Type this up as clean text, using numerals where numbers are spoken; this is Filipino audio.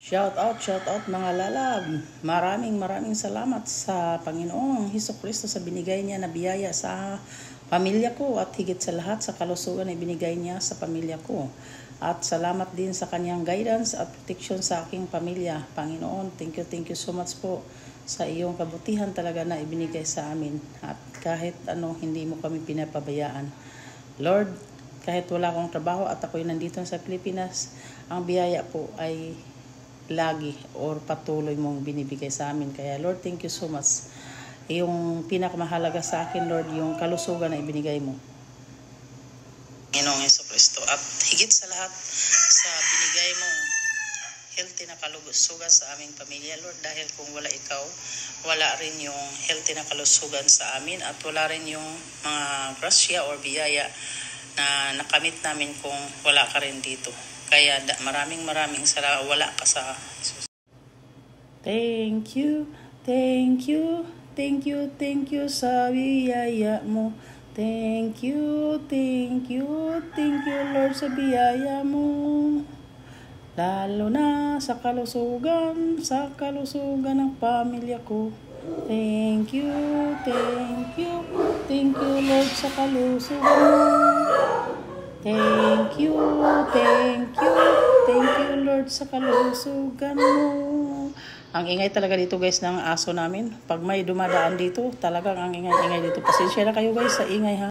Shout out mga lalab. Maraming salamat sa Panginoong Hesukristo sa binigay niya na biyaya sa pamilya ko at higit sa lahat sa kalusugan na ibinigay niya sa pamilya ko. At salamat din sa kanyang guidance at protection sa aking pamilya. Panginoon, thank you so much po sa iyong kabutihan talaga na ibinigay sa amin. At kahit hindi mo kami pinapabayaan. Lord, kahit wala akong trabaho at ako'y nandito sa Pilipinas, ang biyaya po ay lagi or patuloy mong binibigay sa amin. Kaya Lord, thank you so much. Yung pinakamahalaga sa akin, Lord, yung kalusugan na ibinigay mo. Panginoong Jesucristo. At higit sa lahat sa binigay mo healthy na kalusugan sa aming pamilya, Lord, dahil kung wala ikaw, wala rin yung healthy na kalusugan sa amin at wala rin yung mga grasya or biyaya na nakamit namin kung wala ka rin dito. Kaya maraming salamat, wala ka sa Jesus. Thank you sa biyaya mo. Thank you Lord sa biyaya mo. Lalo na sa kalusugan ng pamilya ko. Thank you Lord sa kalusugan mo. Thank you Lord sa kalusugan mo. Ang ingay talaga dito guys ng aso namin. Pag may dumadaan dito, talagang ang ingay dito. Pasensya na kayo guys sa ingay ha.